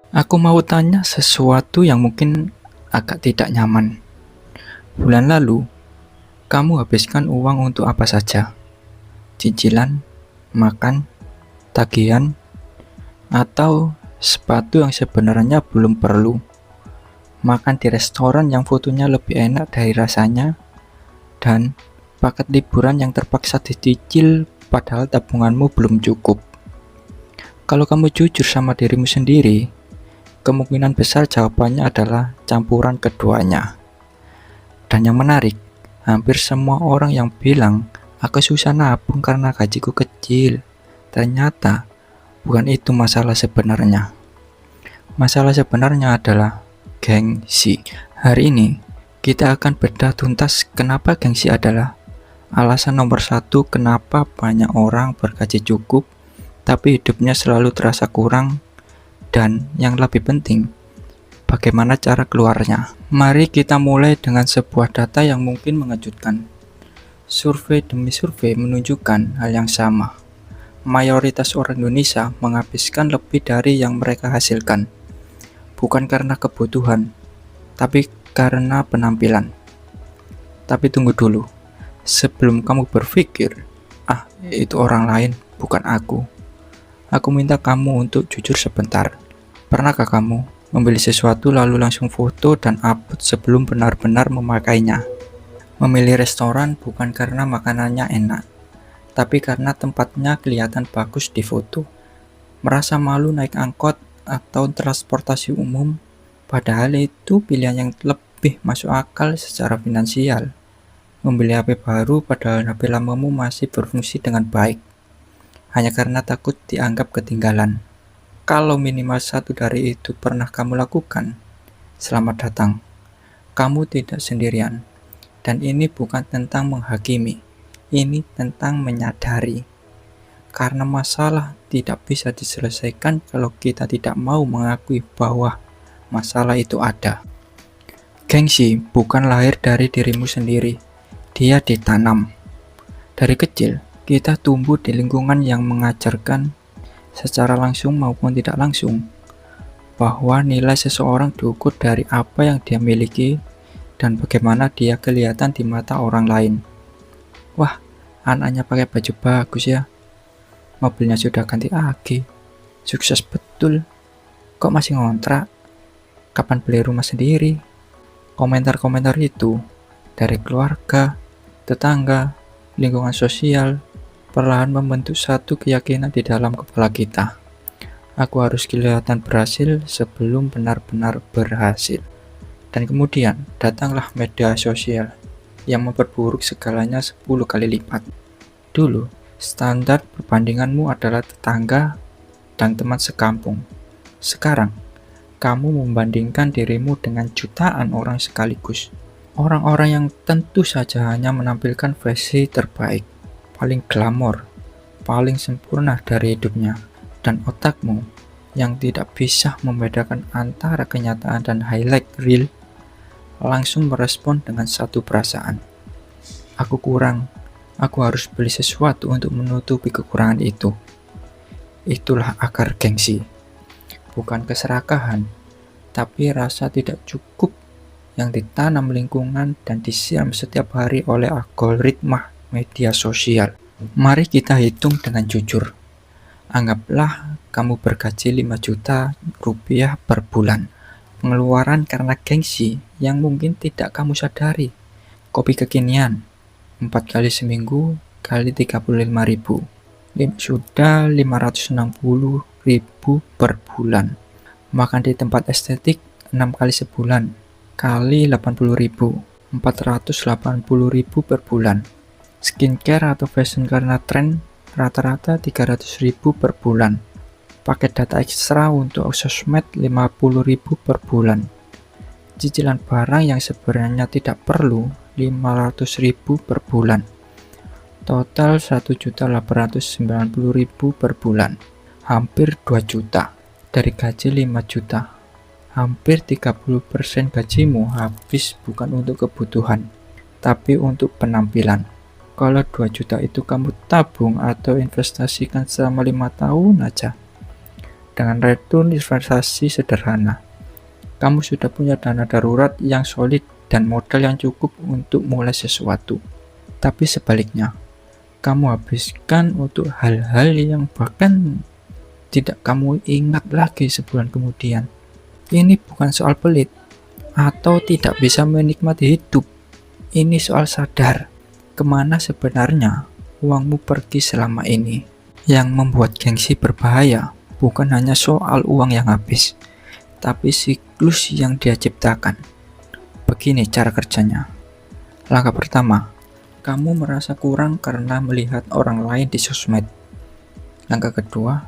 Aku mau tanya sesuatu yang mungkin agak tidak nyaman. Bulan lalu, kamu habiskan uang untuk apa saja? Cicilan, makan, tagihan, atau sepatu yang sebenarnya belum perlu? Makan di restoran yang fotonya lebih enak dari rasanya, dan paket liburan yang terpaksa dicicil padahal tabunganmu belum cukup. Kalau kamu jujur sama dirimu sendiri, kemungkinan besar jawabannya adalah campuran keduanya. Dan yang menarik, hampir semua orang yang bilang, aku susah nabung karena gajiku kecil. Ternyata, bukan itu masalah sebenarnya. Masalah sebenarnya adalah gengsi. Hari ini, kita akan bedah tuntas kenapa gengsi adalah alasan nomor satu kenapa banyak orang bergaji cukup, tapi hidupnya selalu terasa kurang, dan yang lebih penting, bagaimana cara keluarnya. Mari kita mulai dengan sebuah data yang mungkin mengejutkan. Survei demi survei menunjukkan hal yang sama. Mayoritas orang Indonesia menghabiskan lebih dari yang mereka hasilkan. Bukan karena kebutuhan, tapi karena penampilan. Tapi tunggu dulu. Sebelum kamu berpikir, itu orang lain, bukan aku. Aku minta kamu untuk jujur sebentar. Pernahkah kamu membeli sesuatu lalu langsung foto dan upload sebelum benar-benar memakainya? Memilih restoran bukan karena makanannya enak, tapi karena tempatnya kelihatan bagus di foto. Merasa malu naik angkot atau transportasi umum, padahal itu pilihan yang lebih masuk akal secara finansial. Membeli HP baru padahal HP lamamu masih berfungsi dengan baik, hanya karena takut dianggap ketinggalan. Kalau minimal satu dari itu pernah kamu lakukan, selamat datang. Kamu tidak sendirian. Dan ini bukan tentang menghakimi, ini tentang menyadari. Karena masalah tidak bisa diselesaikan kalau kita tidak mau mengakui bahwa masalah itu ada. Gengsi bukan lahir dari dirimu sendiri, dia ditanam. Dari kecil, kita tumbuh di lingkungan yang mengajarkan secara langsung maupun tidak langsung, bahwa nilai seseorang diukur dari apa yang dia miliki dan bagaimana dia kelihatan di mata orang lain. Wah, anaknya pakai baju bagus ya, mobilnya sudah ganti aki, sukses betul, kok masih ngontrak, kapan beli rumah sendiri? Komentar-komentar itu dari keluarga, tetangga, lingkungan sosial, perlahan membentuk satu keyakinan di dalam kepala kita. Aku harus kelihatan berhasil sebelum benar-benar berhasil. Dan kemudian datanglah media sosial yang memperburuk segalanya 10 kali lipat. Dulu, standar perbandinganmu adalah tetangga dan teman sekampung. Sekarang, kamu membandingkan dirimu dengan jutaan orang sekaligus. Orang-orang yang tentu saja hanya menampilkan versi terbaik, paling glamor, paling sempurna dari hidupnya, dan otakmu yang tidak bisa membedakan antara kenyataan dan highlight reel langsung merespon dengan satu perasaan. Aku kurang, aku harus beli sesuatu untuk menutupi kekurangan itu. Itulah akar gengsi. Bukan keserakahan, tapi rasa tidak cukup yang ditanam lingkungan dan disiram setiap hari oleh algoritma media sosial. Mari kita hitung dengan jujur. Anggaplah kamu bergaji 5 juta rupiah per bulan. Pengeluaran karena gengsi yang mungkin tidak kamu sadari. Kopi kekinian, 4 kali seminggu kali 35.000. Sudah 560.000 per bulan. Makan di tempat estetik 6 kali sebulan kali 80.000. 480.000 per bulan. Skincare atau fashion karena tren rata-rata 300.000 per bulan. Paket data ekstra untuk sosmed 50.000 per bulan. Cicilan barang yang sebenarnya tidak perlu 500.000 per bulan. Total 1.890.000 per bulan. Hampir 2 juta. Dari gaji 5 juta. Hampir 30% gajimu habis bukan untuk kebutuhan, tapi untuk penampilan. Kalau 2 juta itu kamu tabung atau investasikan selama 5 tahun aja, dengan return investasi sederhana. Kamu sudah punya dana darurat yang solid dan modal yang cukup untuk mulai sesuatu. Tapi sebaliknya, kamu habiskan untuk hal-hal yang bahkan tidak kamu ingat lagi sebulan kemudian. Ini bukan soal pelit atau tidak bisa menikmati hidup. Ini soal sadar kemana sebenarnya uangmu pergi selama ini. Yang membuat gengsi berbahaya bukan hanya soal uang yang habis, tapi siklus yang dia ciptakan. Begini cara kerjanya. Langkah pertama, kamu merasa kurang karena melihat orang lain di sosmed. Langkah kedua,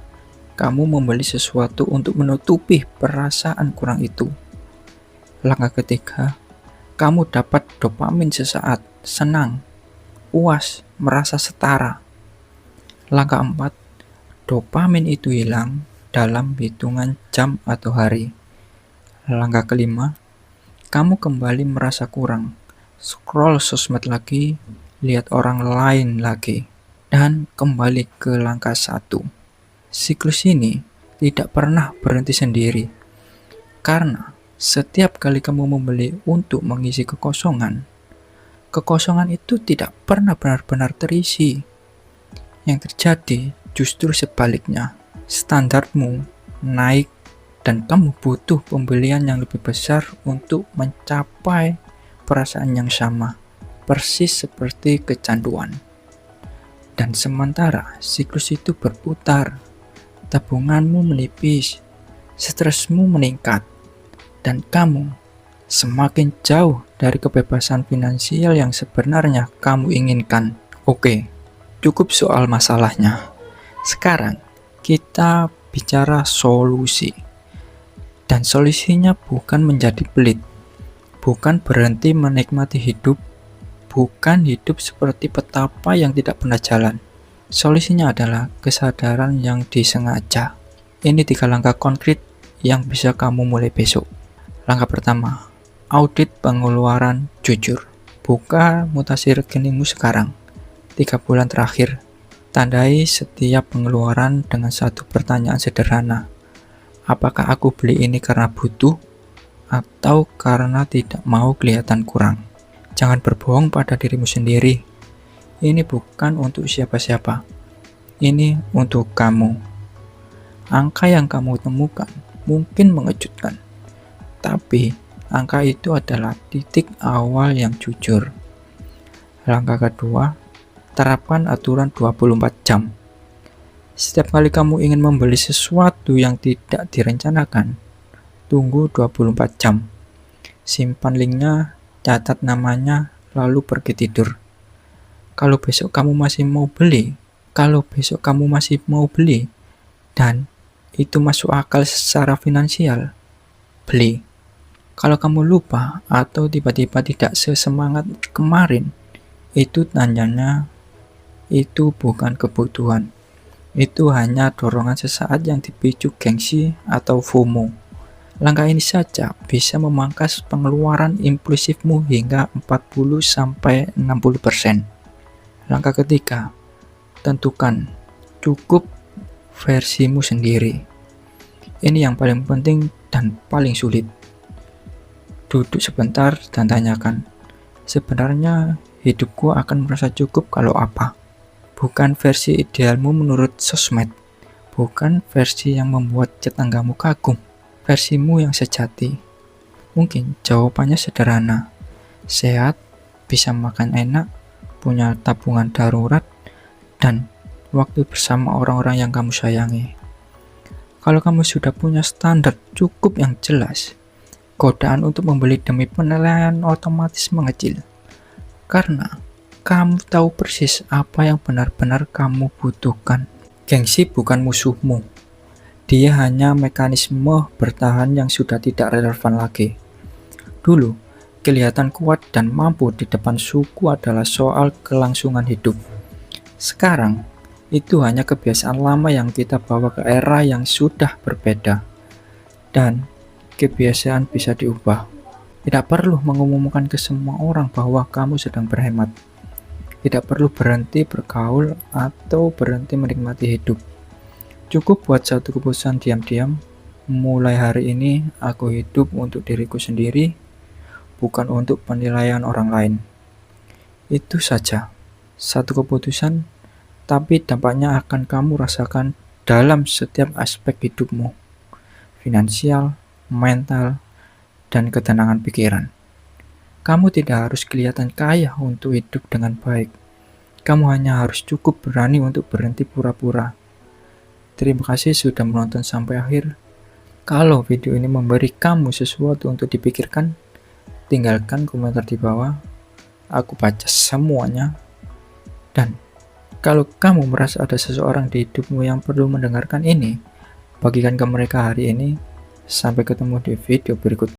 kamu membeli sesuatu untuk menutupi perasaan kurang itu. Langkah ketiga, kamu dapat dopamin sesaat, senang, puas, merasa setara. Langkah 4, dopamin itu hilang dalam hitungan jam atau hari. Langkah kelima, kamu kembali merasa kurang, scroll sosmed lagi, lihat orang lain lagi, dan kembali ke langkah 1. Siklus ini tidak pernah berhenti sendiri, karena setiap kali kamu membeli untuk mengisi kekosongan, kekosongan itu tidak pernah benar-benar terisi. Yang terjadi justru sebaliknya, standarmu naik dan kamu butuh pembelian yang lebih besar untuk mencapai perasaan yang sama, persis seperti kecanduan. Dan sementara siklus itu berputar, tabunganmu menipis, stresmu meningkat, dan kamu semakin jauh dari kebebasan finansial yang sebenarnya kamu inginkan. Oke, cukup soal masalahnya. Sekarang kita bicara solusi. Dan solusinya bukan menjadi pelit, bukan berhenti menikmati hidup, bukan hidup seperti petapa yang tidak pernah jalan. Solusinya adalah kesadaran yang disengaja. Ini 3 langkah konkret yang bisa kamu mulai besok. Langkah pertama, audit pengeluaran jujur. Buka mutasi rekeningmu sekarang. 3 bulan terakhir, tandai setiap pengeluaran dengan satu pertanyaan sederhana. Apakah aku beli ini karena butuh atau karena tidak mau kelihatan kurang? Jangan berbohong pada dirimu sendiri. Ini bukan untuk siapa-siapa. Ini untuk kamu. Angka yang kamu temukan mungkin mengejutkan, tapi angka itu adalah titik awal yang jujur. Langkah kedua, terapkan aturan 24 jam. Setiap kali kamu ingin membeli sesuatu yang tidak direncanakan, tunggu 24 jam. Simpan linknya, catat namanya, lalu pergi tidur. Kalau besok kamu masih mau beli, dan itu masuk akal secara finansial, beli. Kalau kamu lupa atau tiba-tiba tidak sesemangat kemarin, itu tandanya itu bukan kebutuhan. Itu hanya dorongan sesaat yang dipicu gengsi atau FOMO. Langkah ini saja bisa memangkas pengeluaran impulsifmu hingga 40-60%. Langkah ketiga, tentukan cukup versimu sendiri. Ini yang paling penting dan paling sulit. Duduk sebentar dan tanyakan, sebenarnya hidupku akan merasa cukup kalau apa? Bukan versi idealmu menurut sosmed, bukan versi yang membuat tetanggamu kagum, versimu yang sejati. Mungkin jawabannya sederhana, sehat, bisa makan enak, punya tabungan darurat, dan waktu bersama orang-orang yang kamu sayangi. Kalau kamu sudah punya standar cukup yang jelas, godaan untuk membeli demi penilaian otomatis mengecil. Karena kamu tahu persis apa yang benar-benar kamu butuhkan. Gengsi bukan musuhmu. Dia hanya mekanisme bertahan yang sudah tidak relevan lagi. Dulu, kelihatan kuat dan mampu di depan suku adalah soal kelangsungan hidup. Sekarang, itu hanya kebiasaan lama yang kita bawa ke era yang sudah berbeda. Dan kebiasaan bisa diubah. Tidak perlu mengumumkan ke semua orang bahwa kamu sedang berhemat. Tidak perlu berhenti bergaul atau berhenti menikmati hidup. Cukup buat satu keputusan diam-diam. Mulai hari ini, aku hidup untuk diriku sendiri, bukan untuk penilaian orang lain. Itu saja. Satu keputusan, tapi dampaknya akan kamu rasakan dalam setiap aspek hidupmu. Finansial, mental, dan ketenangan pikiran. Kamu tidak harus kelihatan kaya untuk hidup dengan baik. Kamu hanya harus cukup berani untuk berhenti pura-pura. Terima kasih sudah menonton sampai akhir. Kalau video ini memberi kamu sesuatu untuk dipikirkan, tinggalkan komentar di bawah. Aku baca semuanya. Dan kalau kamu merasa ada seseorang di hidupmu yang perlu mendengarkan ini, bagikan ke mereka hari ini. Sampai ketemu di video berikutnya.